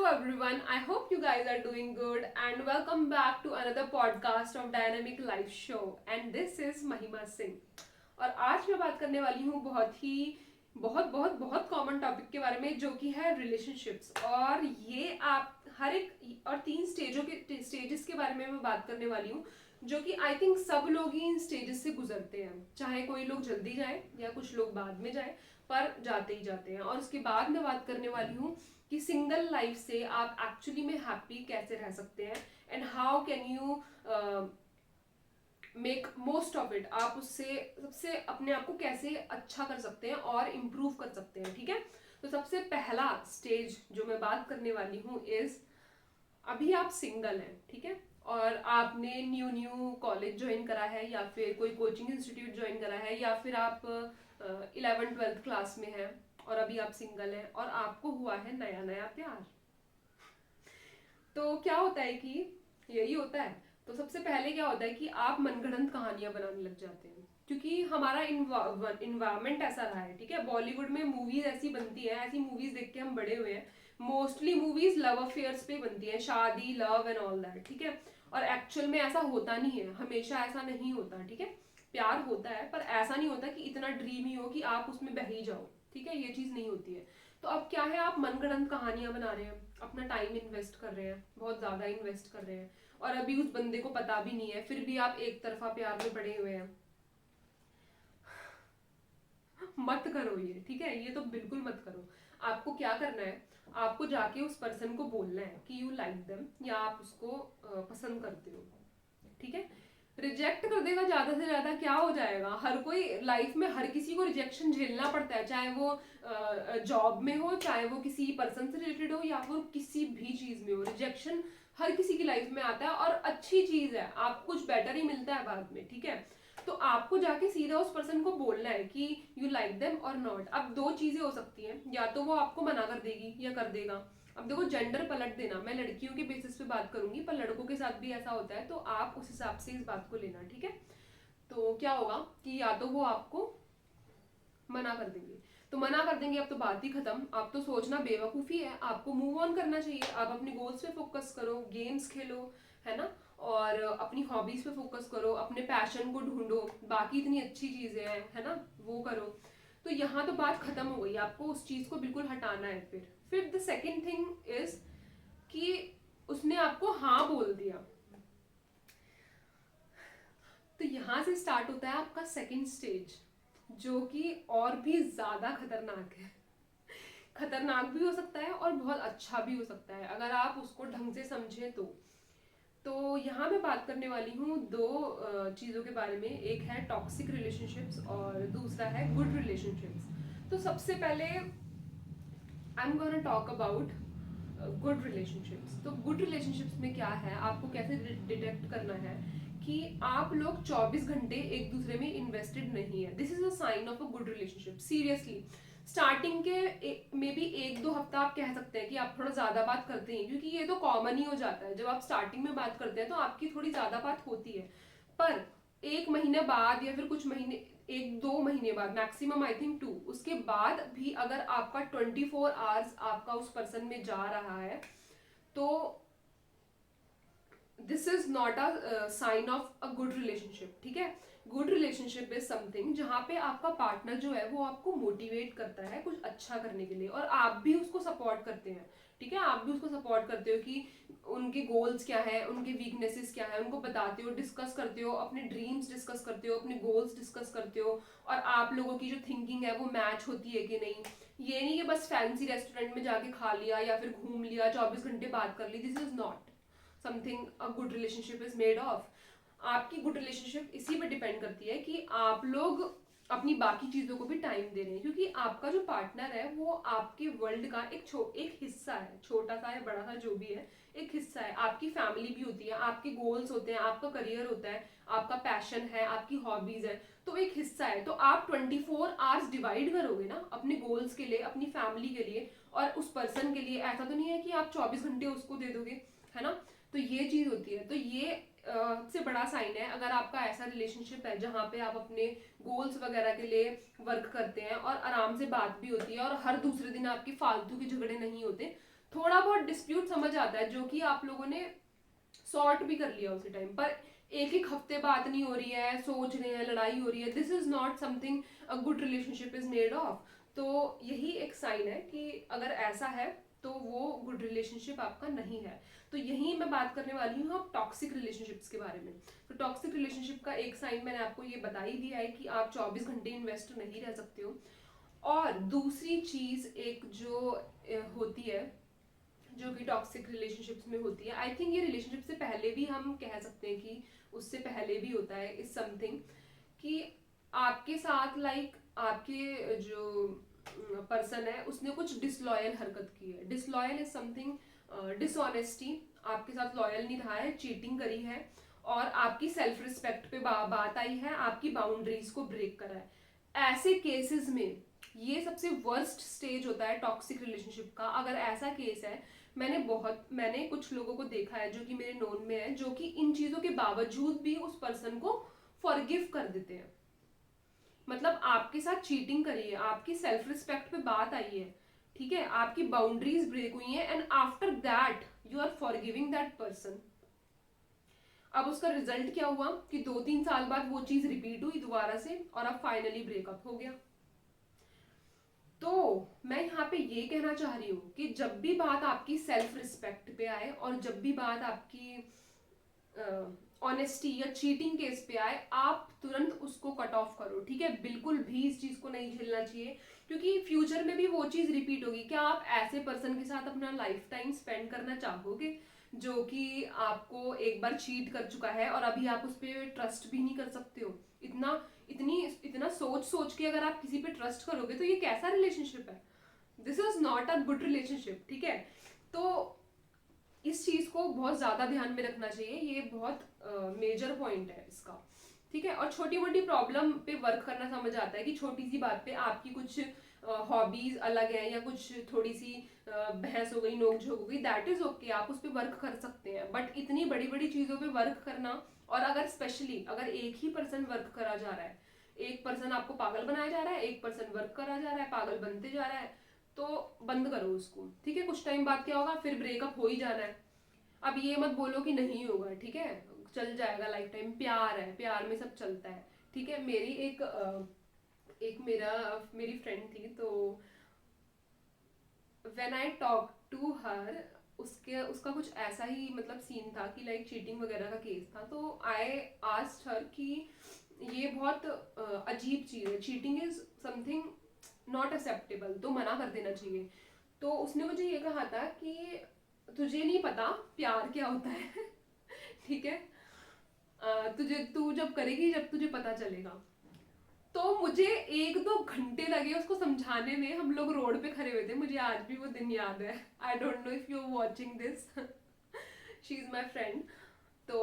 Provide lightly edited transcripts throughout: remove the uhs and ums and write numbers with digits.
everyone. I hope you guys are doing good and welcome back to another podcast of Dynamic Life Show. And this is Mahima Singh. और आज मैं बात करने वाली हूँ बहुत कॉमन टॉपिक के बारे में जो कि है रिलेशनशिप्स। और ये आप हर एक और तीन स्टेजेस के बारे में मैं बात करने वाली हूँ जो कि आई थिंक सब लोग ही इन स्टेजेस से गुजरते हैं, चाहे कोई लोग जल्दी जाए या कुछ लोग बाद में जाए, पर जाते ही जाते हैं। और उसके बाद मैं बात करने वाली हूँ कि सिंगल लाइफ से आप एक्चुअली में हैप्पी कैसे रह सकते हैं and how can you make most of it. आप उससे सबसे अपने आप को कैसे अच्छा कर सकते हैं और इम्प्रूव कर सकते हैं। ठीक है, तो सबसे पहला स्टेज जो मैं बात करने वाली हूँ इज, अभी आप सिंगल हैं, ठीक है, और आपने न्यू कॉलेज ज्वाइन करा है या फिर कोई कोचिंग इंस्टीट्यूट ज्वाइन करा है या फिर आप 11th-12th क्लास में हैं और अभी आप सिंगल हैं और आपको हुआ है नया नया प्यार। तो क्या होता है कि यही होता है। तो सबसे पहले क्या होता है कि आप मनगढ़ंत कहानियां बनाने लग जाते हैं क्योंकि हमारा इन्वायरमेंट ऐसा रहा है। ठीक है, बॉलीवुड में मूवीज ऐसी बनती है, ऐसी मूवीज देख के हम बड़े हुए हैं। मोस्टली मूवीज लव अफेयर्स पे बनती है, शादी, लव एंड ऑल दैट। ठीक है, और एक्चुअल में ऐसा होता नहीं है, हमेशा ऐसा नहीं होता। ठीक है, प्यार होता है पर ऐसा नहीं होता कि इतना ड्रीमी हो कि आप उसमें बह ही जाओ। ठीक है, ये चीज नहीं होती है। तो अब क्या है, आप मनगढ़ंत कहानियां बना रहे हैं, अपना टाइम इन्वेस्ट कर रहे हैं, बहुत ज्यादा इन्वेस्ट कर रहे हैं, और अभी उस बंदे को पता भी नहीं है, फिर भी आप एक तरफा प्यार में पड़े हुए हैं। मत करो ये, ठीक है, ये तो बिल्कुल मत करो। आपको क्या करना है, आपको जाके उस पर्सन को बोलना है कि यू लाइक देम या आप उसको पसंद करते हो। ठीक है, रिजेक्ट कर देगा ज्यादा से ज्यादा, क्या हो जाएगा। हर कोई लाइफ में हर किसी को रिजेक्शन झेलना पड़ता है, चाहे वो जॉब में हो, चाहे वो किसी पर्सन से रिलेटेड हो या फिर किसी भी चीज में हो। रिजेक्शन हर किसी की लाइफ में आता है और अच्छी चीज है, आपको कुछ बेटर ही मिलता है बाद में। ठीक है, तो आपको जाके सीधा उस पर्सन को बोलना है कि यू लाइक देम और नॉट। अब दो चीजें हो सकती हैं, या तो वो आपको मना कर देगी या कर देगा। अब देखो, जेंडर पलट देना, मैं लड़कियों के बेसिस पे बात करूंगी, पर लड़कों के साथ भी ऐसा होता है, तो आप उस हिसाब से इस बात को लेना। ठीक है, तो क्या होगा कि या तो वो आपको मना कर देंगे, तो मना कर देंगे, अब तो बात ही खत्म। आप तो सोचना बेवकूफ़ी है, आपको मूव ऑन करना चाहिए। आप अपने गोल्स पे फोकस करो, गेम्स खेलो, है ना, और अपनी हॉबीज पे फोकस करो, अपने पैशन को ढूंढो, बाकी इतनी अच्छी चीजें हैं, है ना, वो करो। तो यहाँ तो बात खत्म हो गई, आपको उस चीज को बिल्कुल हटाना है। फिर द सेकेंड थिंग इज कि उसने आपको हाँ बोल दिया, तो यहां से स्टार्ट होता है आपका सेकेंड स्टेज, जो कि और भी ज्यादा खतरनाक है। खतरनाक भी हो सकता है और बहुत अच्छा भी हो सकता है अगर आप उसको ढंग से समझें तो यहाँ मैं बात करने वाली हूँ दो चीज़ों के बारे में। एक है टॉक्सिक रिलेशनशिप्स और दूसरा है गुड रिलेशनशिप्स। तो सबसे पहले I am gonna talk about good relationships. तो गुड रिलेशनशिप्स में क्या है, आपको कैसे डिटेक्ट करना है कि आप लोग 24 घंटे एक दूसरे में इन्वेस्टेड नहीं है। This is a sign of a good relationship, seriously. Starting के मे बी 1-2 हफ्ता आप कह सकते हैं कि आप थोड़ा ज्यादा बात करते हैं, क्योंकि ये तो कॉमन ही हो जाता है। जब आप स्टार्टिंग में बात करते हैं तो आपकी थोड़ी ज्यादा बात होती है, पर 1 महीने बाद या फिर कुछ महीने, 1-2 महीने बाद, मैक्सिमम आई थिंक 2, उसके बाद भी अगर आपका 24 आवर्स आपका उस पर्सन में जा रहा है, तो this is not a sign of a good relationship. ठीक है, गुड रिलेशनशिप इज समथिंग जहां पे आपका पार्टनर जो है वो आपको मोटिवेट करता है कुछ अच्छा करने के लिए, और आप भी उसको सपोर्ट करते हैं। ठीक है, आप भी उसको सपोर्ट करते हो कि उनके गोल्स क्या है, उनके वीकनेसेस क्या है, उनको बताते हो, डिस्कस करते हो, अपने ड्रीम्स डिस्कस करते हो, अपने गोल्स डिस्कस करते हो, और आप लोगों की जो थिंकिंग है वो मैच होती है कि नहीं। ये नहीं कि बस फैंसी रेस्टोरेंट में जाके खा लिया या फिर घूम लिया, 24 घंटे बात कर ली। This is not something a good relationship is made of. आपकी गुड रिलेशनशिप इसी पे डिपेंड करती है कि आप लोग अपनी बाकी चीजों को भी टाइम दे रहे हैं, क्योंकि आपका जो पार्टनर है वो आपके वर्ल्ड का एक हिस्सा है, छोटा सा या बड़ा सा जो भी है, एक हिस्सा है। आपकी फैमिली भी होती है, आपके गोल्स होते हैं, आपका करियर होता है, आपका पैशन है, आपकी हॉबीज है, तो एक हिस्सा है। तो आप 24 आवर्स डिवाइड करोगे ना अपने गोल्स के लिए, अपनी फैमिली के लिए और उस पर्सन के लिए। ऐसा तो नहीं है कि आप 24 घंटे उसको दे दोगे, है ना। तो ये चीज होती है। तो ये सबसे बड़ा साइन है अगर आपका ऐसा रिलेशनशिप है जहां पे आप अपने गोल्स वगैरह के लिए वर्क करते हैं और आराम से बात भी होती है और हर दूसरे दिन आपके फालतू के झगड़े नहीं होते, थोड़ा बहुत डिस्प्यूट समझ आता है जो कि आप लोगों ने सॉर्ट भी कर लिया उसी टाइम पर, एक एक हफ्ते बात नहीं हो रही है, सोच रहे हैं, लड़ाई हो रही है, this is not something a good relationship is made of. तो यही एक साइन है कि अगर ऐसा है तो वो गुड रिलेशनशिप आपका नहीं है। तो यही मैं बात करने वाली हूँ अब टॉक्सिक रिलेशनशिप्स के बारे में। तो टॉक्सिक रिलेशनशिप का एक साइन मैंने आपको ये बता ही दिया है कि आप 24 घंटे इन्वेस्ट नहीं रह सकते हो। और दूसरी चीज एक जो होती है, जो कि टॉक्सिक रिलेशनशिप्स में होती है, आई थिंक ये रिलेशनशिप से पहले भी हम कह सकते हैं कि उससे पहले भी होता है, इज समथिंग कि आपके साथ आपके जो पर्सन है उसने कुछ डिसलॉयल हरकत की है। डिसलॉयल इज समथिंग डिसऑनेस्टी, आपके साथ लॉयल नहीं रहा है, चीटिंग करी है और आपकी सेल्फ रिस्पेक्ट पे बात आई है, आपकी बाउंड्रीज को ब्रेक करा है। ऐसे केसेस में ये सबसे वर्स्ट स्टेज होता है टॉक्सिक रिलेशनशिप का। अगर ऐसा केस है, मैंने कुछ लोगों को देखा है जो कि मेरे नोन में है, जो कि इन चीजों के बावजूद भी उस पर्सन को फॉरगिव कर देते हैं। मतलब आपके साथ चीटिंग करी है, आपकी सेल्फ रिस्पेक्ट पे बात आई है, ठीक है, आपकी बाउंड्रीज ब्रेक हुई है, and after that you are forgiving that person. अब उसका रिजल्ट क्या हुआ कि 2-3 साल बाद वो चीज रिपीट हुई दोबारा से और अब फाइनली ब्रेकअप हो गया। तो मैं यहाँ पे ये कहना चाह रही हूँ कि जब भी बात आपकी सेल्फ रिस्पेक्ट पे आए और जब भी बात आपकी ऑनेस्टी या चीटिंग केस पे आए, आप तुरंत उसको कट ऑफ करो, ठीक है। बिल्कुल भी इस चीज को नहीं झेलना चाहिए, क्योंकि फ्यूचर में भी वो चीज रिपीट होगी। क्या आप ऐसे पर्सन के साथ अपना लाइफ टाइम स्पेंड करना चाहोगे जो कि आपको एक बार चीट कर चुका है और अभी आप उस पर ट्रस्ट भी नहीं कर सकते हो? इतना सोच सोच के अगर आप किसी पे ट्रस्ट करोगे तो ये कैसा रिलेशनशिप है? This is not a good relationship, ठीक है। तो इस चीज को बहुत ज्यादा ध्यान में रखना चाहिए, ये बहुत मेजर पॉइंट है इसका, ठीक है। और छोटी मोटी प्रॉब्लम पे वर्क करना समझ आता है कि छोटी सी बात पे आपकी कुछ हॉबीज अलग है या कुछ थोड़ी सी बहस हो गई, नोकझोंक हो गई, दैट इज ओके, आप उस पर वर्क कर सकते हैं। बट इतनी बड़ी बड़ी चीजों पे वर्क करना, और अगर स्पेशली अगर एक ही पर्सन वर्क करा जा रहा है, एक पर्सन आपको पागल बनाया जा रहा है, एक पर्सन वर्क करा जा रहा है, पागल बनते जा रहा है, तो बंद करो उसको, ठीक है। कुछ टाइम बाद क्या होगा, फिर ब्रेकअप हो ही जाना है। अब ये मत बोलो कि नहीं होगा, ठीक है, चल जाएगा, लाइफ टाइम प्यार है, प्यार में सब चलता है, ठीक है। मेरी फ्रेंड थी, तो when I talk to her, उसका कुछ ऐसा ही मतलब सीन था कि चीटिंग वगैरह का केस था। तो आई आस्क्ड हर कि ये बहुत अजीब चीज है, cheating is something not acceptable, तो मना कर देना चाहिए। तो उसने मुझे ये कहा था कि तुझे नहीं पता प्यार क्या होता है ठीक है, तू जब करेगी, जब तुझे पता चलेगा। तो मुझे 1-2 घंटे लगे उसको समझाने में। हम लोग रोड पे खड़े हुए थे, मुझे आज भी वो दिन याद है। I don't know if you are watching this, she is my friend. तो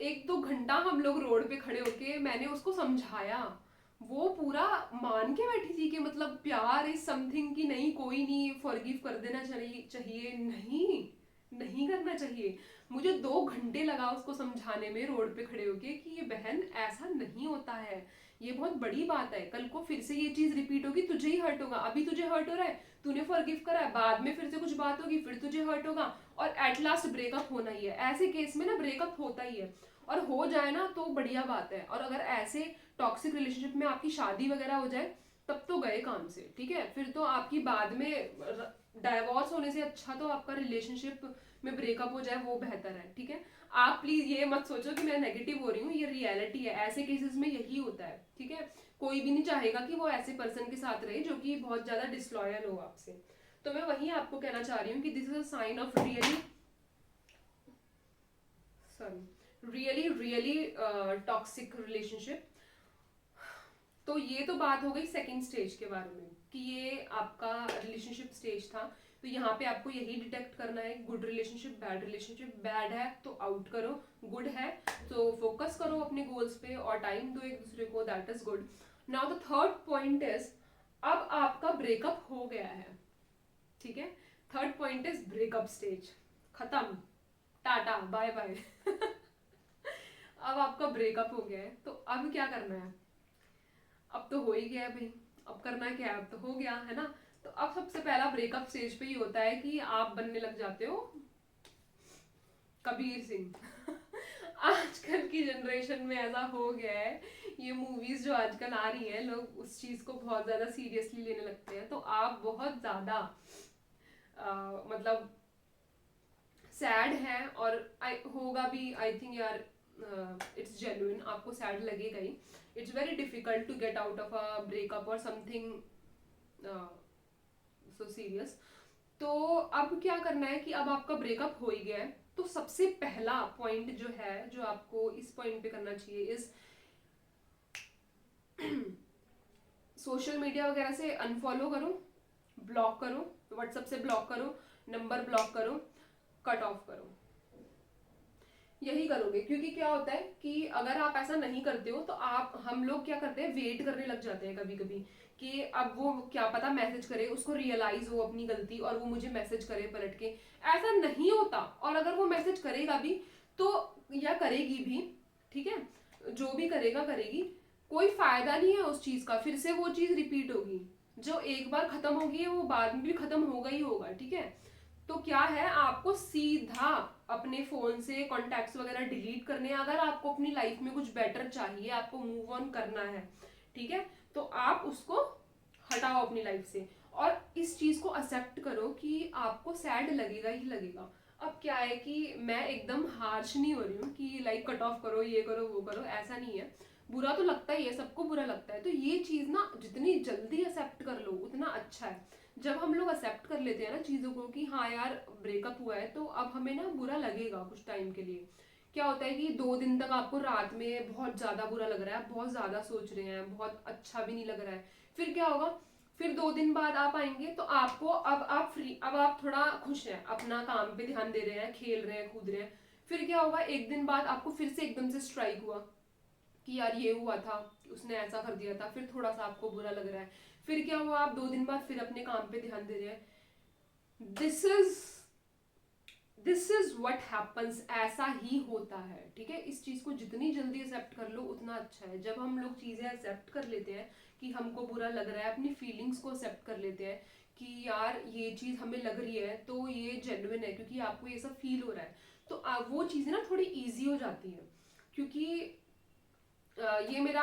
1-2 घंटा हम लोग रोड पे खड़े होके मैंने उसको समझाया। वो पूरा मान के बैठी थी कि मतलब प्यार इज समथिंग कि नहीं, कोई नहीं, फॉरगिव कर देना चाहिए, नहीं, नहीं करना चाहिए। मुझे 2 घंटे लगा उसको समझाने में रोड पे खड़े होके कि ये बहन ऐसा नहीं होता है, ये बहुत बड़ी बात है, कल को फिर से ये चीज रिपीट होगी, तुझे ही हर्ट होगा। अभी तुझे हर्ट हो रहा है, तूने फॉरगिव करा है, बाद में फिर से कुछ बात होगी, फिर तुझे हर्ट होगा और एट लास्ट ब्रेकअप होना ही है। ऐसे केस में ना ब्रेकअप होता ही है, और हो जाए ना तो बढ़िया बात है। और अगर ऐसे टॉक्सिक रिलेशनशिप में आपकी शादी वगैरह हो जाए तब तो गए काम से, ठीक है। फिर तो आपकी बाद में डाइवोर्स होने से अच्छा तो आपका रिलेशनशिप में ब्रेकअप हो जाए, वो बेहतर है, ठीक है। आप प्लीज ये मत सोचो कि मैं नेगेटिव हो रही हूँ, ये रियलिटी है, ऐसे केसेस में यही होता है, ठीक है। कोई भी नहीं चाहेगा कि वो ऐसे पर्सन के साथ रहे जो कि बहुत ज्यादा डिसलॉयल हो आपसे। तो मैं वही आपको कहना चाह रही हूँ कि this is a sign of really really toxic relationship. तो ये तो बात हो गई सेकंड स्टेज के बारे में कि ये आपका रिलेशनशिप स्टेज था। तो यहाँ पे आपको यही डिटेक्ट करना है, good relationship, bad relationship. Bad है तो आउट करो, गुड है तो फोकस करो अपने गोल्स पे और टाइम दो एक दूसरे को, that is good. Now the third point is, अब आपका ब्रेकअप हो गया है, ठीक है। Third point is breakup stage, खत्म, टाटा बाय बाय अब आपका ब्रेकअप हो गया है, तो अब क्या करना है? अब तो हो ही गया भाई, अब करना क्या है, अब तो हो गया है ना। तो अब सबसे पहला ब्रेकअप स्टेज पे ही होता है कि आप बनने लग जाते हो कबीर सिंह। आजकल की जनरेशन में ऐसा हो गया है, ये मूवीज जो आजकल आ रही हैं लोग उस चीज को बहुत ज्यादा सीरियसली लेने लगते हैं, तो आप बहुत ज्यादा मतलब सैड है, और होगा भी आई थिंक यार, इट्स जेन्युइन, आपको सैड लगेगा ही। It's very difficult to get out of a breakup और समथिंग सो सीरियस। तो अब क्या करना है कि अब आपका ब्रेकअप हो ही गया है, तो सबसे पहला पॉइंट जो है जो आपको इस पॉइंट पे करना चाहिए इज सोशल मीडिया वगैरह से अनफॉलो करो, ब्लॉक करो, व्हाट्सएप से ब्लॉक करो, नंबर ब्लॉक करो, कट ऑफ करो। यही करोगे, क्योंकि क्या होता है कि अगर आप ऐसा नहीं करते हो तो आप हम लोग क्या करते हैं, वेट करने लग जाते हैं कभी कभी कि अब वो क्या पता मैसेज करे, उसको रियलाइज हो अपनी गलती और वो मुझे मैसेज करे पलट के। ऐसा नहीं होता, और अगर वो मैसेज करेगा भी तो, या करेगी भी, ठीक है, जो भी करेगा करेगी, कोई फायदा नहीं है उस चीज का, फिर से वो चीज रिपीट होगी। जो एक बार खत्म होगी है वो बाद में भी खत्म होगा ही होगा, ठीक है। तो क्या है, आपको सीधा अपने फोन से कॉन्टैक्ट्स वगैरह डिलीट करने हैं, अगर आपको अपनी लाइफ में कुछ बेटर चाहिए, आपको मूव ऑन करना है, ठीक है, तो आप उसको हटाओ अपनी लाइफ से। और इस चीज को एक्सेप्ट करो कि आपको सैड लगेगा ही लगेगा। अब क्या है कि मैं एकदम हार्श नहीं हो रही हूँ कि लाइक कट ऑफ करो, ये करो वो करो, ऐसा नहीं है। बुरा तो लगता ही है, सबको बुरा लगता है, तो ये चीज ना जितनी जल्दी एक्सेप्ट कर लो उतना अच्छा है। जब हम लोग एक्सेप्ट कर लेते हैं ना चीज़ों को कि हाँ यार ब्रेकअप हुआ है, तो अब हमें ना बुरा लगेगा कुछ टाइम के लिए। क्या होता है कि 2 दिन तक आपको रात में बहुत ज़्यादा बुरा लग रहा है, आप बहुत ज़्यादा सोच रहे हैं, बहुत अच्छा भी नहीं लग रहा है। फिर क्या होगा, फिर 2 दिन बाद आप आएंगे तो आपको, अब आप फ्री, अब आप थोड़ा खुश हैं, अपना काम पे ध्यान दे रहे हैं, खेल रहे हैं, कूद रहे हैं। फिर क्या होगा, 1 दिन बाद आपको फिर से एकदम से स्ट्राइक हुआ कि यार ये हुआ था, उसने ऐसा कर दिया था, फिर थोड़ा सा आपको बुरा लग रहा है। फिर क्या हुआ, आप 2 दिन बाद फिर अपने काम पे ध्यान दे रहे हैं। This is this is what happens, ऐसा ही होता है, ठीक है। इस चीज को जितनी जल्दी एक्सेप्ट कर लो उतना अच्छा है। जब हम लोग चीजें एक्सेप्ट कर लेते हैं कि हमको बुरा लग रहा है, अपनी फीलिंग्स को एक्सेप्ट कर लेते हैं कि यार ये चीज हमें लग रही है तो ये जेन्युइन है, क्योंकि आपको ये सब फील हो रहा है, तो वो चीजें ना थोड़ी ईजी हो जाती है। क्योंकि ये मेरा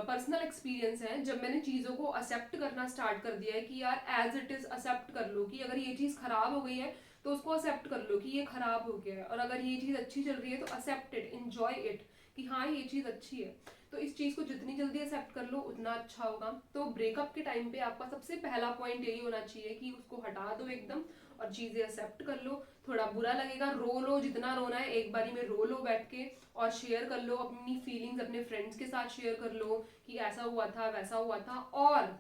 पर्सनल एक्सपीरियंस है, जब मैंने चीज़ों को एक्सेप्ट करना स्टार्ट कर दिया है कि यार एज इट इज़ एक्सेप्ट कर लो, कि अगर ये चीज़ खराब हो गई है तो उसको एक्सेप्ट कर लो कि ये खराब हो गया है, और अगर ये चीज़ अच्छी चल रही है तो एक्सेप्ट इट, एंजॉय इट, कि हाँ ये चीज़ अच्छी है। तो इस चीज़ को जितनी जल्दी एक्सेप्ट कर लो उतना अच्छा होगा। तो ब्रेकअप के टाइम पे आपका सबसे पहला पॉइंट यही होना चाहिए कि उसको हटा दो एकदम, और चीज़ें एक्सेप्ट कर लो। थोड़ा बुरा लगेगा, रो लो, जितना रोना है एक बारी में रो लो बैठ के, और शेयर कर लो अपनी फीलिंग्स, अपने फ्रेंड्स के साथ शेयर कर लो कि ऐसा हुआ था वैसा हुआ था, और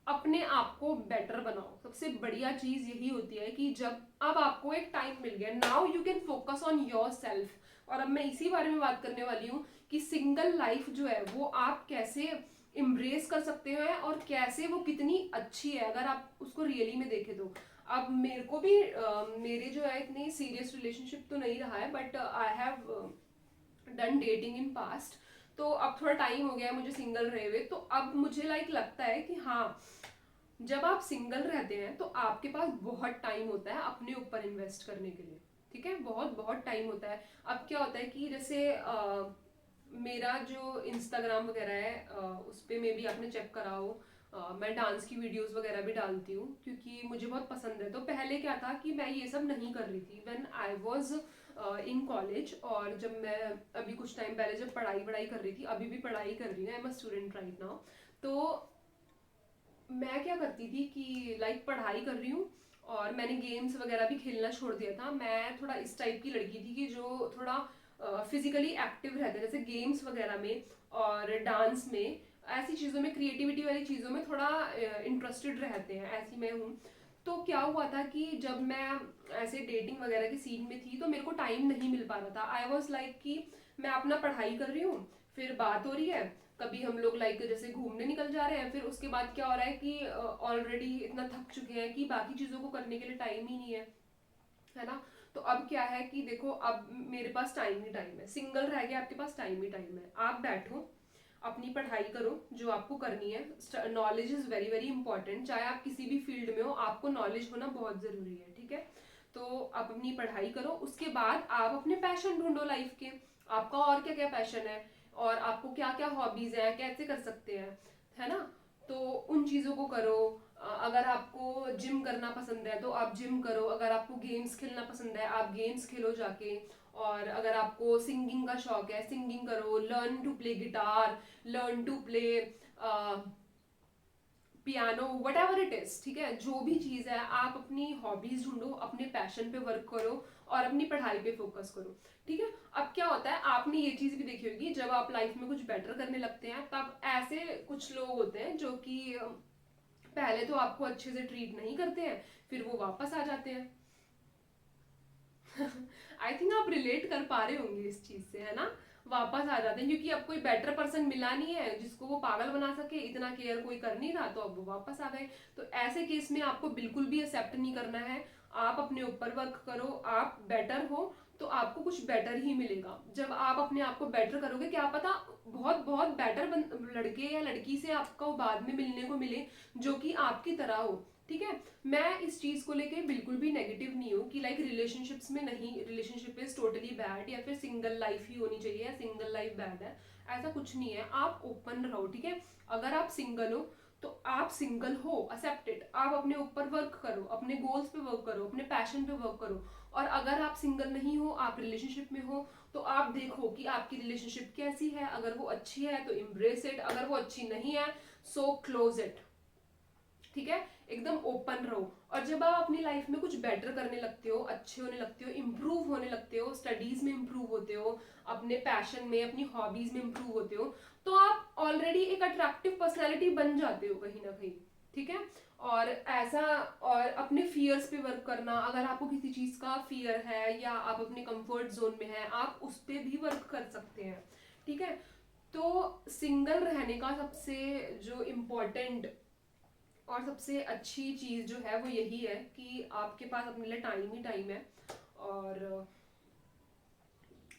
अपने आप को बेटर बनाओ। सबसे बढ़िया चीज यही होती है कि जब अब आपको एक टाइम मिल गया, now you can focus on your self. और अब मैं इसी बारे में बात करने वाली हूँ कि सिंगल लाइफ जो है वो आप कैसे इम्ब्रेस कर सकते हैं, और कैसे वो कितनी अच्छी है अगर आप उसको रियली में देखें तो। अब मेरे को भी मेरे जो है इतनी सीरियस रिलेशनशिप तो नहीं रहा है, but I have done dating in past. तो अब थोड़ा टाइम हो गया है मुझे सिंगल रहे हुए, तो अब मुझे लाइक लगता है कि हाँ, जब आप सिंगल रहते हैं तो आपके पास बहुत टाइम होता है अपने ऊपर इन्वेस्ट करने के लिए, ठीक है, बहुत बहुत टाइम होता है। अब क्या होता है कि जैसे मेरा जो इंस्टाग्राम वगैरह है, उस पर मे भी आपने चेक करा हो, मैं डांस की वीडियोस वगैरह भी डालती हूँ क्योंकि मुझे बहुत पसंद है। तो पहले क्या था कि मैं ये सब नहीं कर रही थी when I was in college, और जब मैं अभी कुछ टाइम पहले जब पढ़ाई वढ़ाई कर रही थी, अभी भी पढ़ाई कर रही हूँ, I am a student right now. तो मैं क्या करती थी कि लाइक पढ़ाई कर रही हूँ और मैंने गेम्स वगैरह भी खेलना छोड़ दिया था। मैं थोड़ा इस टाइप की लड़की थी कि जो थोड़ा फिजिकली एक्टिव रहते हैं, जैसे गेम्स वगैरह में और डांस में, ऐसी चीज़ों में, क्रिएटिविटी वाली चीज़ों में थोड़ा इंटरेस्टेड रहते हैं, ऐसी मैं हूँ। तो क्या हुआ था कि जब मैं ऐसे डेटिंग वगैरह की सीन में थी तो मेरे को टाइम नहीं मिल पा रहा था। आई वॉज लाइक कि मैं अपना पढ़ाई कर रही हूँ, फिर बात हो रही है, कभी हम लोग लाइक जैसे घूमने निकल जा रहे हैं, फिर उसके बाद क्या हो रहा है कि ऑलरेडी इतना थक चुके हैं कि बाकी चीज़ों को करने के लिए टाइम ही नहीं है ना। तो अब क्या है कि देखो, अब मेरे पास टाइम ही टाइम है, सिंगल रह गया, आपके पास टाइम ही टाइम है, आप बैठो अपनी पढ़ाई करो जो आपको करनी है। Knowledge is very very important, चाहे आप किसी भी फील्ड में हो, आपको नॉलेज होना बहुत जरूरी है, ठीक है। तो आप अपनी पढ़ाई करो, उसके बाद आप अपने पैशन ढूंढो लाइफ के, आपका और क्या क्या पैशन है और आपको क्या क्या हॉबीज है, कैसे कर सकते हैं, है ना। तो उन चीजों को करो। अगर आपको जिम करना पसंद है तो आप जिम करो, अगर आपको गेम्स खेलना पसंद है आप गेम्स खेलो जाके, और अगर आपको सिंगिंग का शौक है सिंगिंग करो, learn to play guitar, learn to play piano, whatever it is, ठीक है। जो भी चीज है आप अपनी हॉबीज ढूंढो, अपने पैशन पे वर्क करो और अपनी पढ़ाई पे फोकस करो, ठीक है। अब क्या होता है, आपने ये चीज भी देखी होगी, जब आप लाइफ में कुछ बेटर करने लगते हैं तब ऐसे कुछ लोग होते हैं जो कि पहले तो आपको अच्छे से ट्रीट नहीं करते हैं, फिर वो वापस आ जाते हैं। आई थिंक आप रिलेट कर पा रहे होंगे इस चीज से, है ना। वापस आ जाते हैं क्योंकि अब कोई बेटर पर्सन मिला नहीं है जिसको वो पागल बना सके, इतना केयर कोई कर नहीं रहा, तो अब वो वापस आ गए। तो ऐसे केस में आपको बिल्कुल भी एक्सेप्ट नहीं करना है। आप अपने ऊपर वर्क करो, आप बेटर हो तो आपको कुछ बेटर ही मिलेगा। जब आप अपने आप को बेटर करोगे, क्या पता बहुत बहुत बेटर लड़के या लड़की से आपको बाद में मिलने को मिले जो कि आपकी तरह हो, ठीक है। मैं इस चीज को लेके बिल्कुल भी नेगेटिव नहीं हूँ कि लाइक रिलेशनशिप्स में नहीं, रिलेशनशिप इज टोटली बैड या फिर सिंगल लाइफ ही होनी चाहिए या सिंगल लाइफ बैड है, ऐसा कुछ नहीं है। आप ओपन रहो, ठीक है। अगर आप सिंगल हो तो आप सिंगल हो, एक्सेप्टेड, आप अपने ऊपर वर्क करो, अपने गोल्स पे वर्क करो, अपने पैशन पे वर्क करो। और अगर आप सिंगल नहीं हो, आप रिलेशनशिप में हो, तो आप देखो कि आपकी रिलेशनशिप कैसी है। अगर वो अच्छी है तो इम्ब्रेस इट, अगर वो अच्छी नहीं है सो क्लोज इट, ठीक है। एकदम ओपन रहो। और जब आप अपनी लाइफ में कुछ बेटर करने लगते हो, अच्छे होने लगते हो, इम्प्रूव होने लगते हो, स्टडीज में इम्प्रूव होते हो, अपने पैशन में, अपनी हॉबीज में इम्प्रूव होते हो, तो आप ऑलरेडी एक अट्रैक्टिव पर्सनैलिटी बन जाते हो कहीं ना कहीं, ठीक है। और ऐसा, और अपने फियर्स पे वर्क करना, अगर आपको किसी चीज का फियर है या आप अपने कंफर्ट जोन में है, आप उस पर भी वर्क कर सकते हैं, ठीक है। तो सिंगल रहने का सबसे जो इम्पोर्टेंट और सबसे अच्छी चीज जो है वो यही है कि आपके पास अपने लिए टाइम ही टाइम है और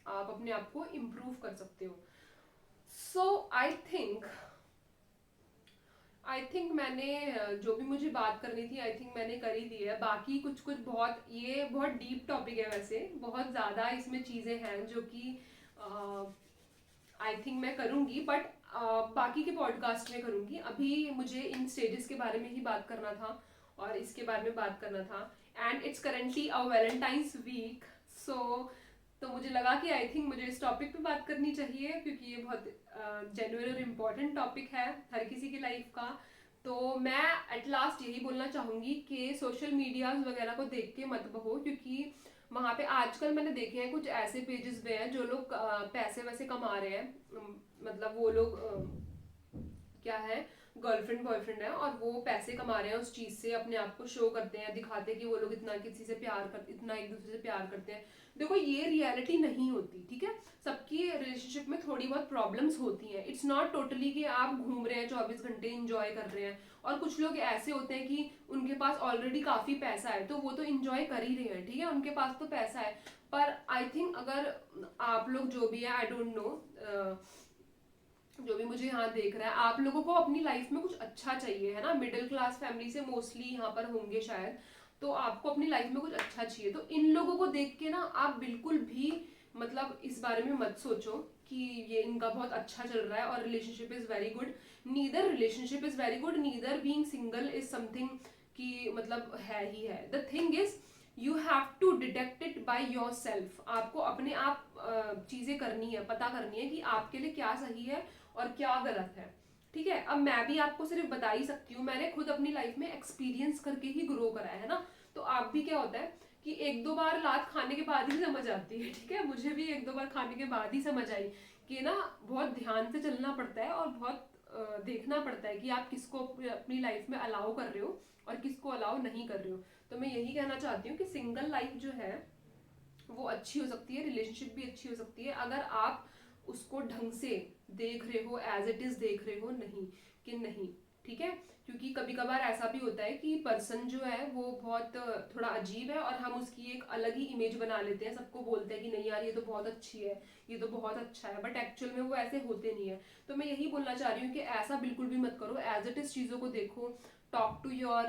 आप अपने आप को इम्प्रूव कर सकते हो। सो आई थिंक मैंने जो भी मुझे बात करनी थी आई थिंक मैंने कर ही दी है। बाकी कुछ कुछ बहुत, ये बहुत डीप टॉपिक है, वैसे बहुत ज़्यादा इसमें चीज़ें हैं जो कि आई थिंक मैं करूँगी, बट बाकी के पॉडकास्ट में करूँगी। अभी मुझे इन स्टेजेस के बारे में ही बात करना था और इसके बारे में बात करना था। And it's currently a Valentine's week, so तो मुझे लगा कि आई थिंक मुझे इस टॉपिक पे बात करनी चाहिए क्योंकि ये बहुत जेन्युइन और इम्पोर्टेंट टॉपिक है हर किसी की लाइफ का। तो मैं एट लास्ट यही बोलना चाहूँगी कि सोशल मीडियाज वगैरह को देख के मत बहो, क्योंकि वहां पे आजकल मैंने देखे हैं कुछ ऐसे पेजेस पे हैं जो लोग पैसे वैसे कमा रहे हैं। मतलब वो लोग क्या है, गर्लफ्रेंड बॉयफ्रेंड है और वो पैसे कमा रहे हैं उस चीज से, अपने आप को शो करते हैं, दिखाते हैं कि वो लोग इतना किसी से प्यार कर, इतना एक दूसरे से प्यार करते हैं। देखो ये रियलिटी नहीं होती, ठीक है। सबकी रिलेशनशिप में थोड़ी बहुत प्रॉब्लम्स होती हैं। इट्स नॉट टोटली कि आप घूम रहे हैं 24 घंटे इंजॉय कर रहे हैं। और कुछ लोग ऐसे होते हैं कि उनके पास ऑलरेडी काफी पैसा है तो वो तो इंजॉय कर ही रहे हैं, ठीक है, उनके पास तो पैसा है। पर आई थिंक अगर आप लोग जो भी है, आई डोंट नो, जो भी मुझे यहाँ देख रहा है, आप लोगों को अपनी लाइफ में कुछ अच्छा चाहिए, है ना। मिडिल क्लास फैमिली से मोस्टली यहाँ पर होंगे शायद, तो आपको अपनी लाइफ में कुछ अच्छा चाहिए। तो इन लोगों को देख के ना आप बिल्कुल भी मतलब इस बारे में मत सोचो कि ये इनका बहुत अच्छा चल रहा है और relationship is very good. Neither relationship is very good, neither being single is something कि मतलब है ही है। The thing is you have to detect it by yourself. आपको अपने आप चीजें करनी है, पता करनी है कि आपके लिए क्या सही है और क्या गलत है, ठीक है। अब मैं भी आपको सिर्फ बता ही सकती हूँ, मैंने खुद अपनी लाइफ में एक्सपीरियंस करके ही ग्रो करा है ना। तो आप भी क्या होता है कि एक दो बार लात खाने के बाद ही समझ आती है, ठीक है। मुझे भी एक दो बार खाने के बाद ही समझ आई कि ना बहुत ध्यान से चलना पड़ता है और बहुत देखना पड़ता है कि आप किसको अपनी लाइफ में अलाउ कर रहे हो और किसको अलाउ नहीं कर रहे हो। तो मैं यही कहना चाहती हूँ कि सिंगल लाइफ जो है वो अच्छी हो सकती है, रिलेशनशिप भी अच्छी हो सकती है अगर आप उसको ढंग से देख रहे हो, एज इट इज देख रहे हो, नहीं कि नहीं, ठीक है, क्योंकि कभी कभार ऐसा भी होता है कि पर्सन जो है वो बहुत थोड़ा अजीब है और हम उसकी एक अलग ही इमेज बना लेते हैं, सबको बोलते हैं कि नहीं यार ये तो बहुत अच्छी है, ये तो बहुत अच्छा है, बट एक्चुअल में वो ऐसे होते नहीं है। तो मैं यही बोलना चाह रही हूँ कि ऐसा बिल्कुल भी मत करो, एज इट इज चीज़ों को देखो। Talk to your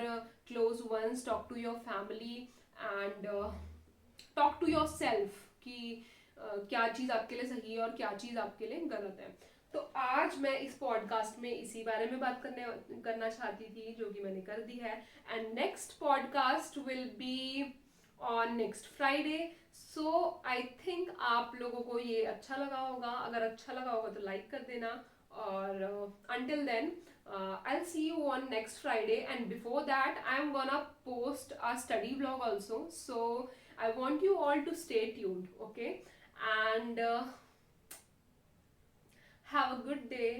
close ones, talk to your family, and talk to yourself कि क्या चीज़ आपके लिए सही है और क्या चीज़ आपके लिए गलत है। तो आज मैं इस पॉडकास्ट में इसी बारे में बात करना चाहती थी, जो कि मैंने कर दी है। And next podcast will be on next Friday. So I think आप लोगों को ये अच्छा लगा होगा, अगर अच्छा लगा होगा तो लाइक कर देना। और until then, I'll see you on next Friday, and before that I'm gonna post a study vlog also, so I want you all to stay tuned, okay? And have a good day.